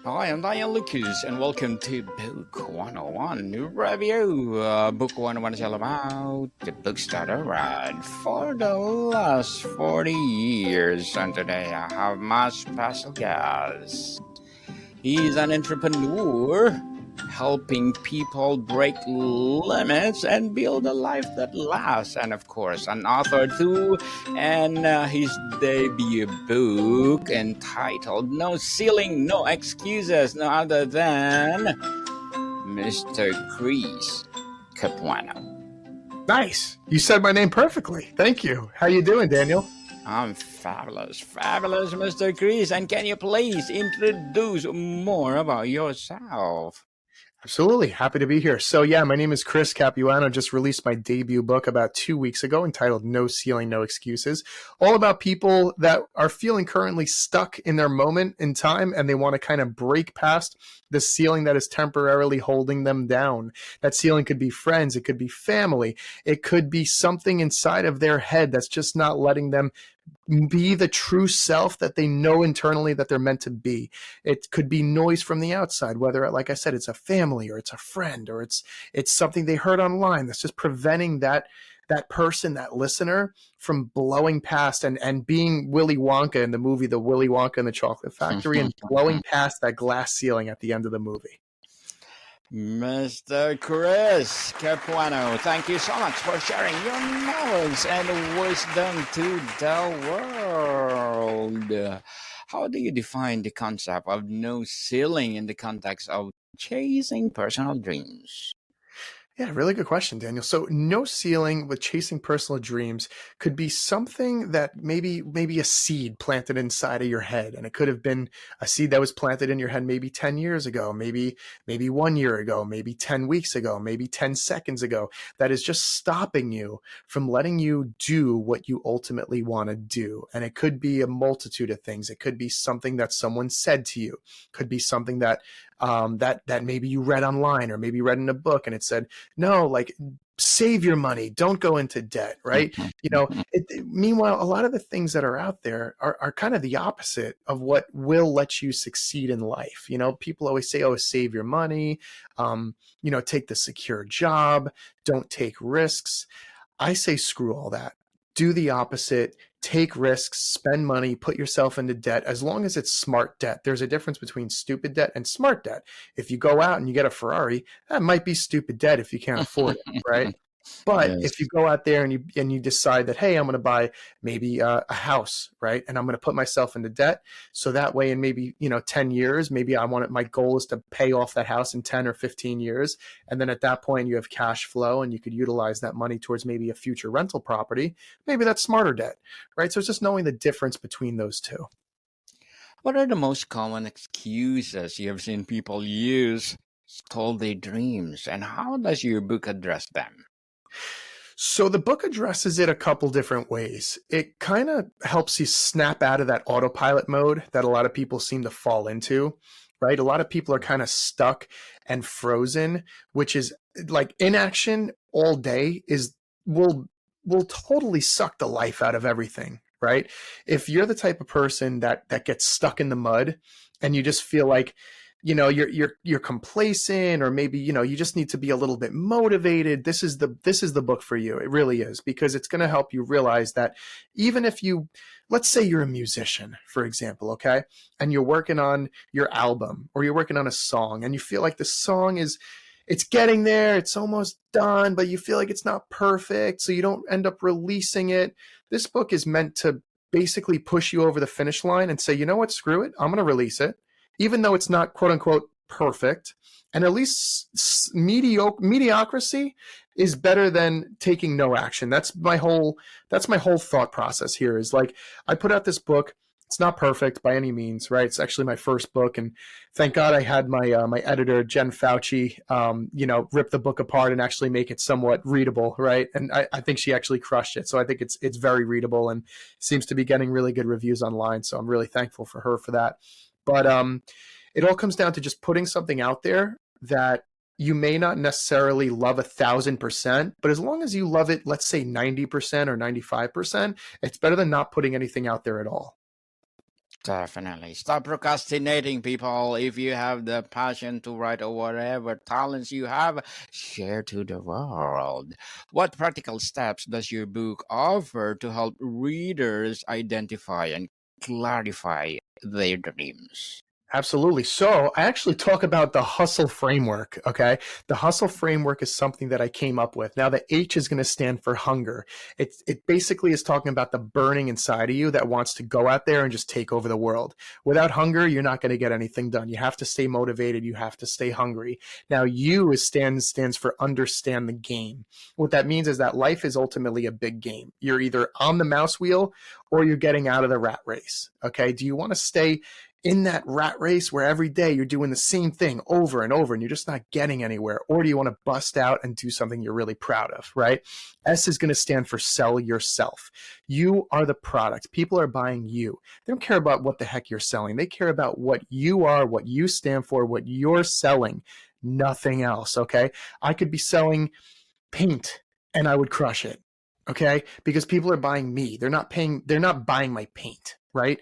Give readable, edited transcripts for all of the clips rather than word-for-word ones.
Hi, I'm Diane Lucas, and welcome to Book 101 New Review. Book 101 is all about the books that I read for the last 40 years. And today I have my special guest. He's an entrepreneur helping people break limits and build a life that lasts. And of course, an author too. And his debut book entitled No Ceiling, No Excuses, no other than Mr. Chris Capuano. Nice. You said my name perfectly. Thank you. How you doing, Daniel? I'm fabulous, Mr. Chris. And can you please introduce more about yourself? Absolutely. Happy to be here. So yeah, my name is Chris Capuano. Just released my debut book about 2 weeks ago entitled No Ceiling, No Excuses. All about people that are feeling currently stuck in their moment in time and they want to kind of break past the ceiling that is temporarily holding them down. That ceiling could be friends. It could be family. It could be something inside of their head that's just not letting them be the true self that they know internally that they're meant to be. It could be noise from the outside, whether, like I said, it's a family or it's a friend or it's something they heard online that's just preventing that person, that listener, from blowing past and being Willy Wonka in the movie, The Willy Wonka and the Chocolate Factory, and blowing past that glass ceiling at the end of the movie. Mr. Chris Capuano, thank you so much for sharing your knowledge and wisdom to the world. How do you define the concept of no ceiling in the context of chasing personal dreams? Yeah, really good question, Daniel. So no ceiling with chasing personal dreams could be something that maybe a seed planted inside of your head. And it could have been a seed that was planted in your head maybe 10 years ago, maybe 1 year ago, maybe 10 weeks ago, maybe 10 seconds ago, that is just stopping you from letting you do what you ultimately want to do. And it could be a multitude of things. It could be something that someone said to you, could be something that that maybe you read online or maybe read in a book and it said, no, like, save your money, don't go into debt, right? Meanwhile, a lot of the things that are out there are kind of the opposite of what will let you succeed in life. People always say, oh, save your money, take the secure job, don't take risks. I say, screw all that. Do the opposite. Take risks, spend money, put yourself into debt, as long as it's smart debt. There's a difference between stupid debt and smart debt. If you go out and you get a Ferrari, that might be stupid debt if you can't afford it, right? But Yes. if you go out there and you decide that, hey, I'm going to buy maybe a house, right? And I'm going to put myself into debt. So that way in maybe, 10 years, maybe my goal is to pay off that house in 10 or 15 years. And then at that point you have cash flow and you could utilize that money towards maybe a future rental property. Maybe that's smarter debt, right? So it's just knowing the difference between those two. What are the most common excuses you have seen people use to stall their dreams, and how does your book address them? So the book addresses it a couple different ways. It kind of helps you snap out of that autopilot mode that a lot of people seem to fall into, right? A lot of people are kind of stuck and frozen, which is like inaction all day will totally suck the life out of everything, right? If you're the type of person that gets stuck in the mud and you just feel like you're complacent, or maybe you just need to be a little bit motivated, this is the book for you. It really is, because it's going to help you realize that even if let's say you're a musician, for example, okay, and you're working on your album or you're working on a song and you feel like the song it's getting there, it's almost done, but you feel like it's not perfect, so you don't end up releasing it. This book is meant to basically push you over the finish line and say, you know what, screw it, I'm going to release it, even though it's not quote unquote perfect. And at least mediocrity is better than taking no action. That's my whole thought process here, is like, I put out this book. It's not perfect by any means, right? It's actually my first book, and thank God I had my editor Jen Fauci, rip the book apart and actually make it somewhat readable, right? And I think she actually crushed it. So I think it's very readable and seems to be getting really good reviews online. So I'm really thankful for her for that. But it all comes down to just putting something out there that you may not necessarily love 1,000%, but as long as you love it, let's say 90% or 95%, it's better than not putting anything out there at all. Definitely. Stop procrastinating, people. If you have the passion to write or whatever talents you have, share to the world. What practical steps does your book offer to help readers identify and clarify their dreams? Absolutely. So I actually talk about the hustle framework. Okay. The hustle framework is something that I came up with. Now the H is going to stand for hunger. It basically is talking about the burning inside of you that wants to go out there and just take over the world. Without hunger, you're not going to get anything done. You have to stay motivated. You have to stay hungry. Now U stands for understand the game. What that means is that life is ultimately a big game. You're either on the mouse wheel or you're getting out of the rat race. Okay. Do you want to stay in that rat race where every day you're doing the same thing over and over and you're just not getting anywhere? Or do you want to bust out and do something you're really proud of, right? S is going to stand for sell yourself. You are the product. People are buying you. They don't care about what the heck you're selling. They care about what you are, what you stand for, what you're selling, nothing else, okay? I could be selling paint and I would crush it, okay? Because people are buying me. They're not buying my paint, right?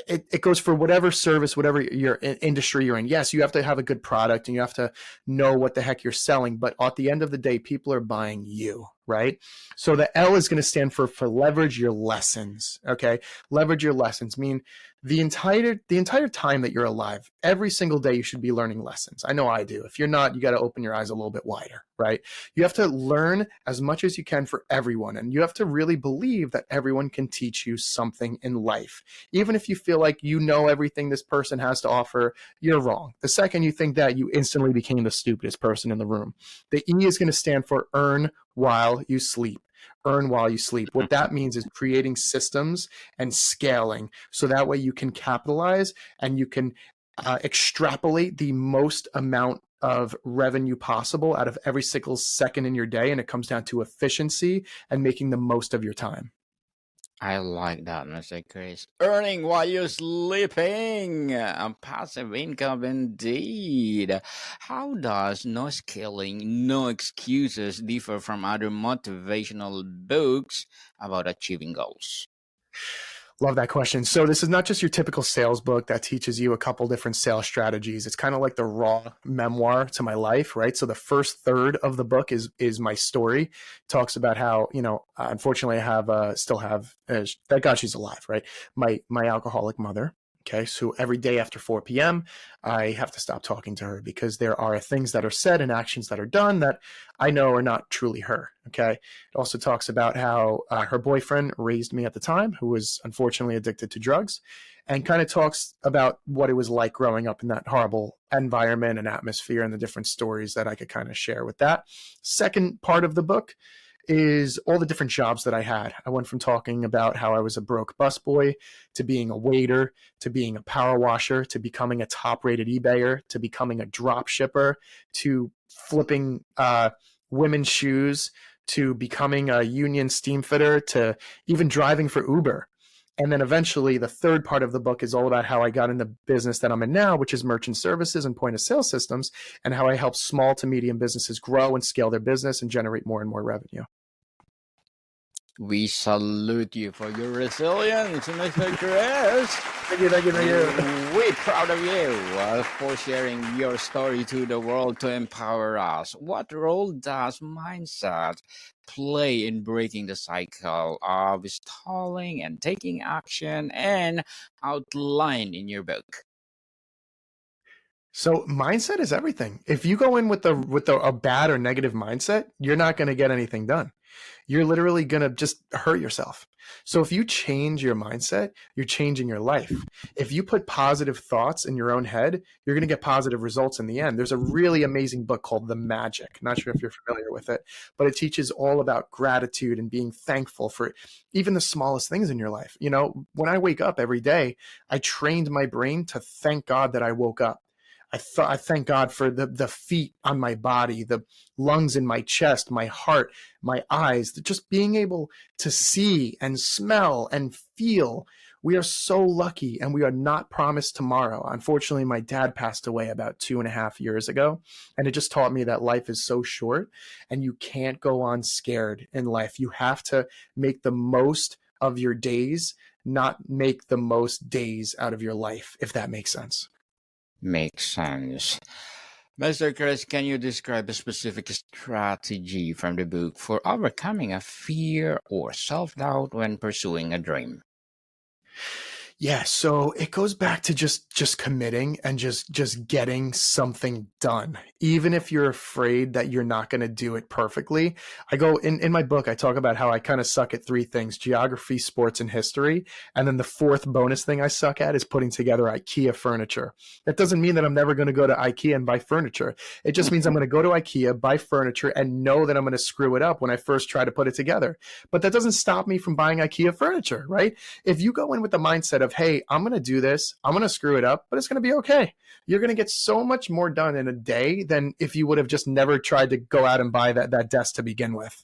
It goes for whatever service, whatever your industry you're in. Yes, you have to have a good product and you have to know what the heck you're selling, but at the end of the day, people are buying you, right? So the L is going to stand for leverage your lessons, okay? Leverage your lessons mean the entire time that you're alive, every single day you should be learning lessons. I know I do. If you're not, you got to open your eyes a little bit wider, right? You have to learn as much as you can for everyone, and you have to really believe that everyone can teach you something in life. Even if you feel like you know everything this person has to offer, you're wrong. The second you think that, you instantly became the stupidest person in the room. The E is going to stand for earn while you sleep. Earn while you sleep. What that means is creating systems and scaling so that way you can capitalize and you can extrapolate the most amount of revenue possible out of every single second in your day. And it comes down to efficiency and making the most of your time. I like that, Mr. Chris. Earning while you're sleeping. A passive income indeed. How does No Scaling, No Excuses differ from other motivational books about achieving goals? Love that question. So this is not just your typical sales book that teaches you a couple different sales strategies. It's kind of like the raw memoir to my life, right? So the first third of the book is my story. Talks about how, unfortunately I have still have thank God she's alive, right? My alcoholic mother. Okay, so every day after 4 p.m., I have to stop talking to her because there are things that are said and actions that are done that I know are not truly her. Okay, it also talks about how her boyfriend raised me at the time, who was unfortunately addicted to drugs, and kind of talks about what it was like growing up in that horrible environment and atmosphere and the different stories that I could kind of share with that. Second part of the book is all the different jobs that I had. I went from talking about how I was a broke busboy to being a waiter, to being a power washer, to becoming a top-rated eBayer, to becoming a drop shipper, to flipping women's shoes, to becoming a union steam fitter, to even driving for Uber. And then eventually the third part of the book is all about how I got in the business that I'm in now, which is merchant services and point of sale systems, and how I help small to medium businesses grow and scale their business and generate more and more revenue. We salute you for your resilience, Mr. Chris. Thank you, thank you, thank you. We're proud of you for sharing your story to the world to empower us. What role does mindset play in breaking the cycle of stalling and taking action and outline in your book? So mindset is everything. If you go in with a bad or negative mindset, you're not going to get anything done. You're literally going to just hurt yourself. So if you change your mindset, you're changing your life. If you put positive thoughts in your own head, you're going to get positive results in the end. There's a really amazing book called The Magic. Not sure if you're familiar with it, but it teaches all about gratitude and being thankful for even the smallest things in your life. When I wake up every day, I trained my brain to thank God that I woke up. I thank God for the feet on my body, the lungs in my chest, my heart, my eyes, just being able to see and smell and feel. We are so lucky and we are not promised tomorrow. Unfortunately, my dad passed away about 2.5 years ago, and it just taught me that life is so short and you can't go on scared in life. You have to make the most of your days not make the most days out of your life, if that makes sense. Makes sense. Mr. Chris, can you describe a specific strategy from the book for overcoming a fear or self doubt when pursuing a dream? Yeah, so it goes back to just committing and just getting something done. Even if you're afraid that you're not going to do it perfectly. I go in my book, I talk about how I kind of suck at three things: geography, sports, and history. And then the fourth bonus thing I suck at is putting together IKEA furniture. That doesn't mean that I'm never going to go to IKEA and buy furniture. It just means I'm going to go to IKEA, buy furniture, and know that I'm going to screw it up when I first try to put it together. But that doesn't stop me from buying IKEA furniture, right? If you go in with the mindset of, hey, I'm going to do this, I'm going to screw it up, but it's going to be okay. You're going to get so much more done in a day than if you would have just never tried to go out and buy that desk to begin with.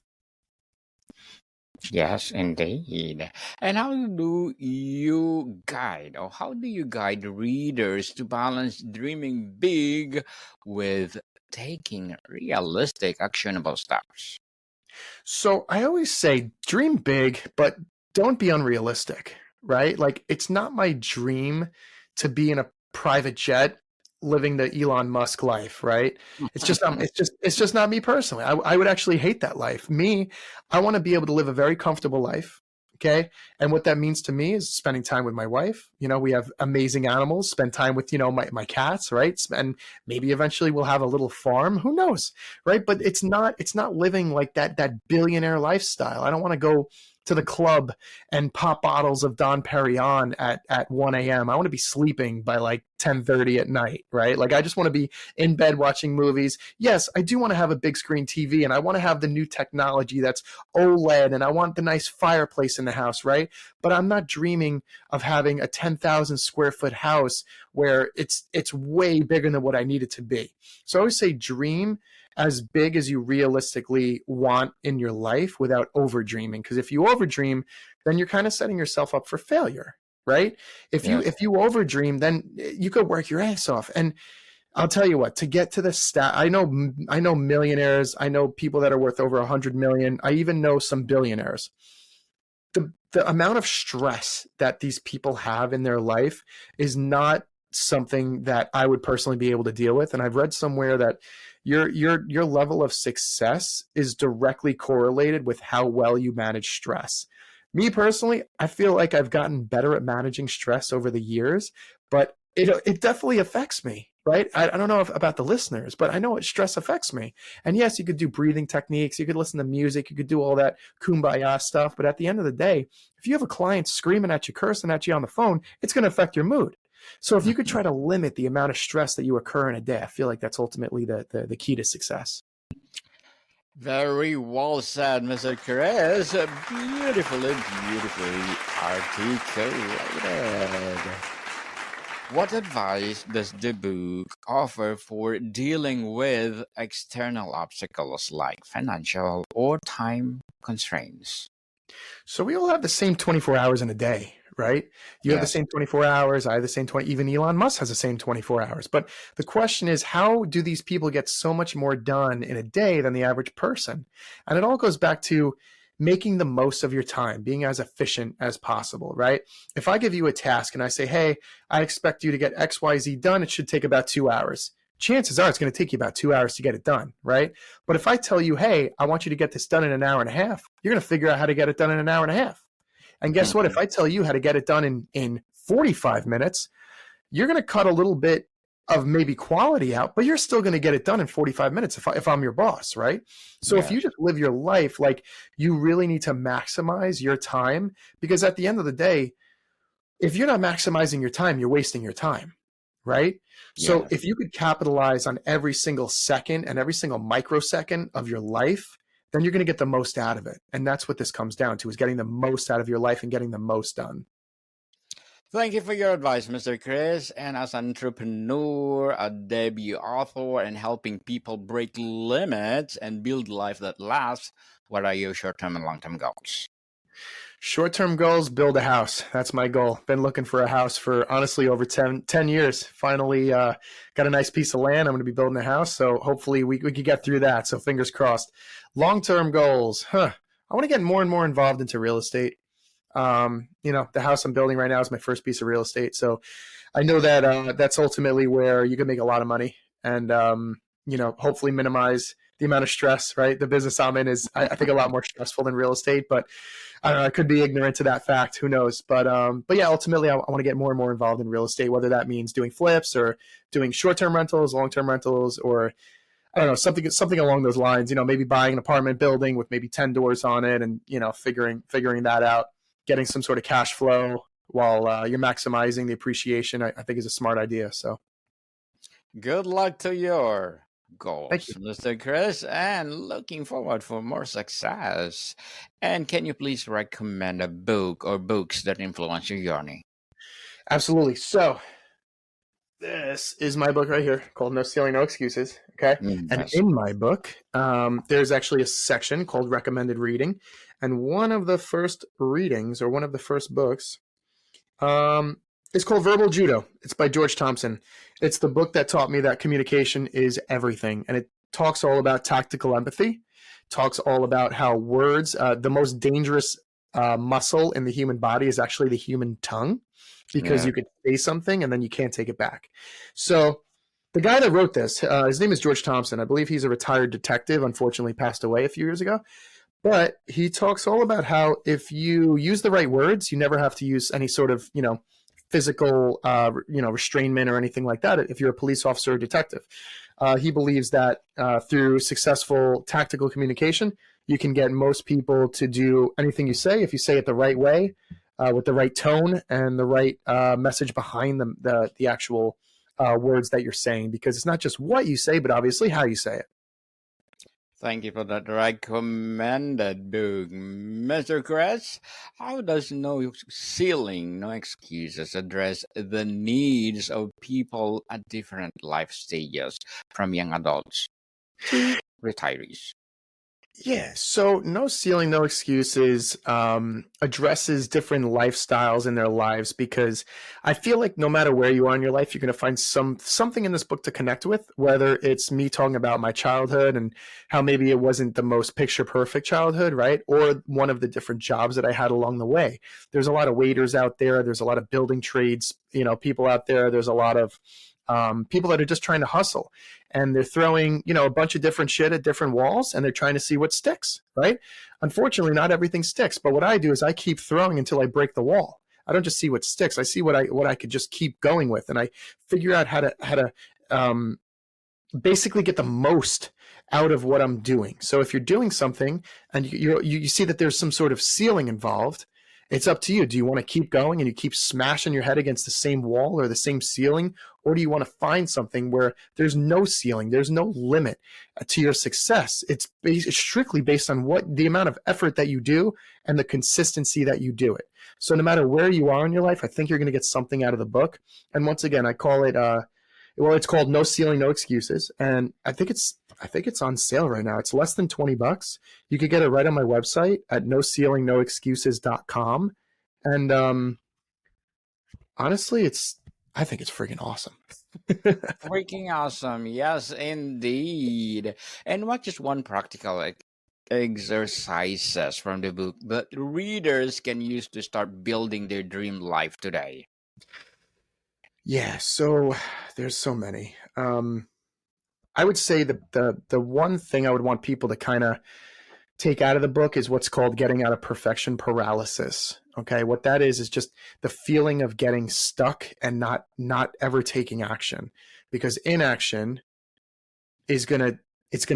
Yes, indeed. And how do you guide readers to balance dreaming big with taking realistic, actionable steps? So I always say dream big, but don't be unrealistic, right? Like, it's not my dream to be in a private jet living the Elon Musk life, right? It's just not me personally. I would actually hate that life. Me, I want to be able to live a very comfortable life. Okay. And what that means to me is spending time with my wife. We have amazing animals, spend time with, my cats, right? And maybe eventually we'll have a little farm. Who knows? Right. But it's not living like that billionaire lifestyle. I don't want to go to the club and pop bottles of Dom Perignon at 1 a.m. I want to be sleeping by like 10:30 at night, right? Like, I just want to be in bed watching movies. Yes, I do want to have a big screen TV, and I want to have the new technology that's OLED, and I want the nice fireplace in the house, right? But I'm not dreaming of having a 10,000 square foot house where it's way bigger than what I need it to be. So I always say dream as big as you realistically want in your life without over dreaming. Because if you over dream, then you're kind of setting yourself up for failure, right? If you over dream, then you could work your ass off. And I'll tell you what, to get to the stat, I know millionaires, I know people that are worth over 100 million. I even know some billionaires. The amount of stress that these people have in their life is not something that I would personally be able to deal with. And I've read somewhere that your level of success is directly correlated with how well you manage stress. Me personally, I feel like I've gotten better at managing stress over the years, but it definitely affects me, right? I don't know about the listeners, but I know stress affects me. And yes, you could do breathing techniques, you could listen to music, you could do all that kumbaya stuff, but at the end of the day, if you have a client screaming at you, cursing at you on the phone, it's going to affect your mood. So if you could try to limit the amount of stress that you occur in a day, I feel like that's ultimately the key to success. Very well said, Mr. Chris. Beautifully articulated. What advice does the book offer for dealing with external obstacles like financial or time constraints? So we all have the same 24 hours in a day, right? You have the Yes. same 24 hours. I have the same 20. Even Elon Musk has the same 24 hours. But the question is, how do these people get so much more done in a day than the average person? And it all goes back to making the most of your time, being as efficient as possible, right? If I give you a task and I say, hey, I expect you to get XYZ done, it should take about 2 hours. Chances are it's going to take you about 2 hours to get it done, right? But if I tell you, hey, I want you to get this done in an hour and a half, you're going to figure out how to get it done in an hour and a half. And guess what? If I tell you how to get it done in 45 minutes, you're going to cut a little bit of maybe quality out, but you're still going to get it done in 45 minutes if I'm your boss, right? So if you just live your life like you really need to maximize your time, because at the end of the day, if you're not maximizing your time, you're wasting your time, right? So Yes. if you could capitalize on every single second and every single microsecond of your life, then you're going to get the most out of it. And that's what this comes down to, is getting the most out of your life and getting the most done. Thank you for your advice, Mr. Chris. And as an entrepreneur, a debut author, and helping people break limits and build life that lasts, what are your short-term and long-term goals? Short-term goals, build a house. That's my goal. Been looking for a house for honestly over 10 years. Finally got a nice piece of land. I'm going to be building a house. So hopefully we could get through that. So fingers crossed. Long-term goals. I want to get more and more involved into real estate. The house I'm building right now is my first piece of real estate. So I know that that's ultimately where you can make a lot of money and, hopefully minimize the amount of stress, right? The business I'm in is, I think, a lot more stressful than real estate, but I don't know. I could be ignorant to that fact. Who knows? But yeah, ultimately, I want to get more and more involved in real estate, whether that means doing flips or doing short-term rentals, long-term rentals, or I don't know, something along those lines. Maybe buying an apartment building with maybe 10 doors on it, and figuring that out, getting some sort of cash flow while you're maximizing the appreciation. I think is a smart idea. So Good luck to your thank goals, you. Mr. Chris, and looking forward for more success. And can you please recommend a book or books that influence your journey? Absolutely. So this is my book right here called No Ceiling, No Excuses. Okay. And Yes. in my book, there's actually a section called recommended reading. And one of the first readings or one of the first books is called Verbal Judo. It's by George Thompson. It's the book that taught me that communication is everything. And it talks all about tactical empathy, talks all about how words, the most dangerous muscle in the human body is actually the human tongue because Yeah. you could say something and then you can't take it back. So the guy that wrote this, his name is George Thompson. I believe he's a retired detective, unfortunately passed away a few years ago. But he talks all about how if you use the right words, you never have to use any sort of, physical, restrainment or anything like that if you're a police officer or detective. He believes that through successful tactical communication, you can get most people to do anything you say if you say it the right way, with the right tone and the right message behind the actual words that you're saying, because it's not just what you say, but obviously how you say it. Thank you for that recommended book, Mr. Chris. How does No Ceiling, No Excuses address the needs of people at different life stages, from young adults to retirees? Yeah, so No Ceiling, No Excuses addresses different lifestyles in their lives, because I feel like no matter where you are in your life, you're going to find something in this book to connect with, whether it's me talking about my childhood and how maybe it wasn't the most picture perfect childhood, right? Or one of the different jobs that I had along the way. There's a lot of waiters out there. There's a lot of building trades, people out there. There's a lot of people that are just trying to hustle, and they're throwing a bunch of different shit at different walls, and they're trying to see what sticks, right? Unfortunately, not everything sticks, but what I do is I keep throwing until I break the wall. I don't just see what sticks. I see what I could just keep going with, and I figure out how to basically get the most out of what I'm doing. So if you're doing something and you see that there's some sort of ceiling involved, it's up to you. Do you want to keep going and you keep smashing your head against the same wall or the same ceiling? Or do you want to find something where there's no ceiling, there's no limit to your success? It's strictly based on the amount of effort that you do and the consistency that you do it. So no matter where you are in your life, I think you're going to get something out of the book. And once again, I call it, it's called No Ceiling, No Excuses. And I think it's on sale right now. It's less than $20. You could get it right on my website at noceilingnoexcuses.com. And honestly, I think it's freaking awesome. Freaking awesome. Yes, indeed. And what is one practical exercises from the book that readers can use to start building their dream life today? Yeah, so there's so many. I would say the one thing I would want people to kind of take out of the book is what's called getting out of perfection paralysis. Okay, what that is just the feeling of getting stuck and not ever taking action, because inaction is gonna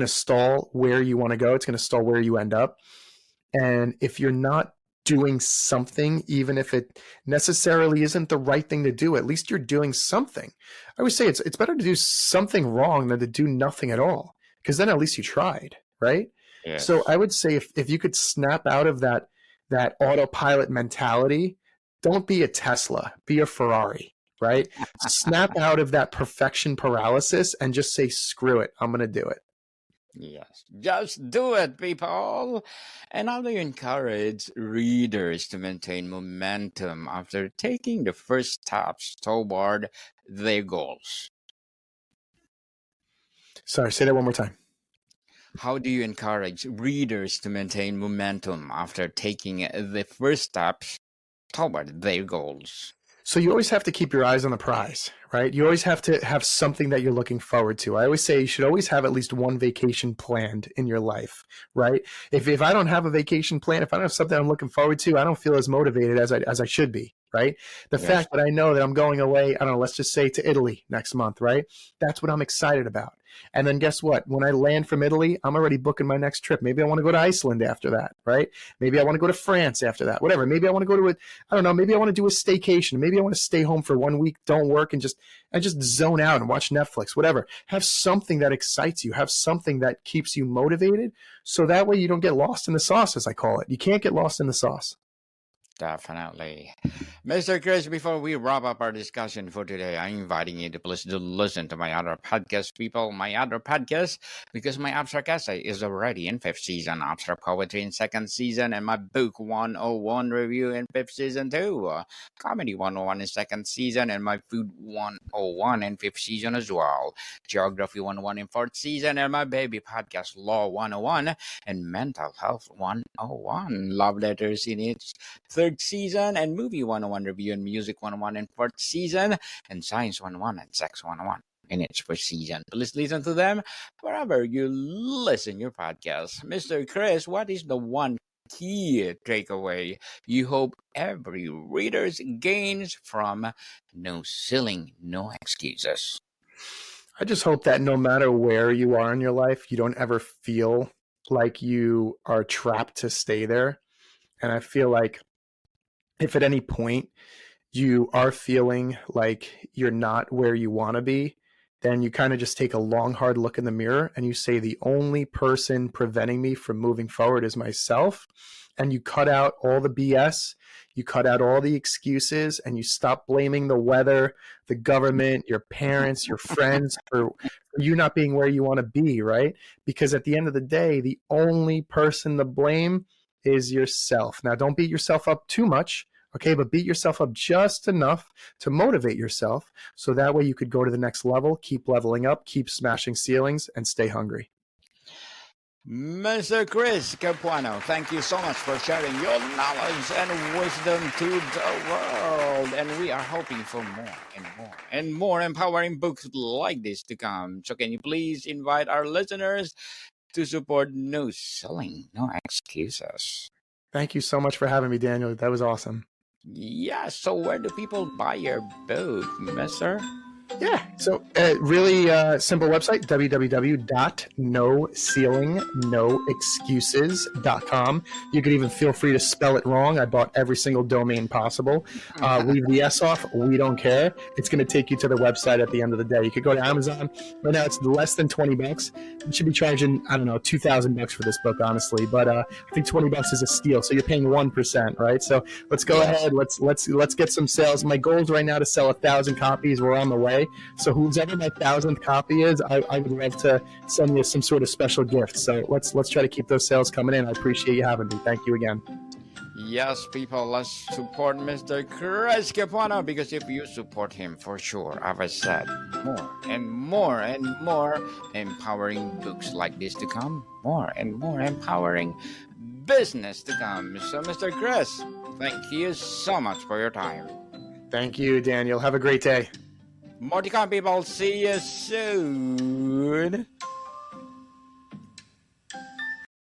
stall where you want to go. It's gonna stall where you end up. And if you're not doing something, even if it necessarily isn't the right thing to do, at least you're doing something. I would say it's better to do something wrong than to do nothing at all, because then at least you tried, right? So Yes. I would say if you could snap out of that autopilot mentality, don't be a Tesla, be a Ferrari, right? Snap out of that perfection paralysis and just say, screw it, I'm gonna do it. Yes, just do it, people. And how do you encourage readers to maintain momentum after taking the first steps toward their goals? Sorry, say that one more time. How do you encourage readers to maintain momentum after taking the first steps toward their goals. So you always have to keep your eyes on the prize, right? You always have to have something that you're looking forward to. I always say you should always have at least one vacation planned in your life, right? If I don't have a vacation plan, if I don't have something I'm looking forward to, I don't feel as motivated as I should be, right? The Yes. fact that I know that I'm going away, I don't know, let's just say to Italy next month, right? That's what I'm excited about. And then guess what? When I land from Italy, I'm already booking my next trip. Maybe I want to go to Iceland after that, right? Maybe I want to go to France after that, whatever. Maybe I want to go to I don't know, maybe I want to do a staycation. Maybe I want to stay home for 1 week, don't work, and just zone out and watch Netflix, whatever. Have something that excites you. Have something that keeps you motivated. So that way you don't get lost in the sauce, as I call it. You can't get lost in the sauce. Definitely. Mr. Chris, before we wrap up our discussion for today, I'm inviting you to please to listen to my other podcast, people, my other podcast, because my abstract essay is already in 5th season, abstract poetry in 2nd season, and my book 101 review in 5th season too. Comedy 101 in 2nd season, and my food 101 in 5th season as well. Geography 101 in 4th season, and my baby podcast Law 101 and Mental Health 101. Love letters in its 3rd season, and Movie 101 review and Music 101 in 4th season, and Science 101 and Sex 101 in its 1st season. Please listen to them wherever you listen your podcast. Mr. Chris, what is the one key takeaway you hope every reader gains from No Ceiling, No Excuses? I just hope that no matter where you are in your life, you don't ever feel like you are trapped to stay there. And I feel like if at any point you are feeling like you're not where you want to be, then you kind of just take a long, hard look in the mirror and you say, the only person preventing me from moving forward is myself. And you cut out all the BS, you cut out all the excuses, and you stop blaming the weather, the government, your parents, your friends for you not being where you want to be, right? Because at the end of the day, the only person to blame is yourself. Now, don't beat yourself up too much, okay? But beat yourself up just enough to motivate yourself, so that way you could go to the next level, keep leveling up, keep smashing ceilings, and stay hungry. Mr. Chris Capuano, thank you so much for sharing your knowledge and wisdom to the world. And we are hoping for more and more and more empowering books like this to come. So can you please invite our listeners to support No Selling, No Excuses? Thank you so much for having me, Daniel. That was awesome. Yeah, so where do people buy your book, mister? Yeah, so really simple website, www.noceilingnoexcuses.com. You could even feel free to spell it wrong. I bought every single domain possible. Leave the S off. We don't care. It's going to take you to the website at the end of the day. You could go to Amazon. Right now, it's less than $20. You should be charging, I don't know, $2,000 for this book, honestly. But I think $20 is a steal. So you're paying 1%, right? So let's go ahead. Let's get some sales. My goal is right now to sell 1,000 copies. We're on the way. So whoever my 1,000th copy is, I would love to send you some sort of special gift. So let's try to keep those sales coming in. I appreciate you having me. Thank you again. Yes, people, let's support Mr. Chris Capuano, because if you support him, for sure, as I said, more and more and more empowering books like this to come, more and more empowering business to come. So, Mr. Chris, thank you so much for your time. Thank you, Daniel. Have a great day. More to come, people. See you soon.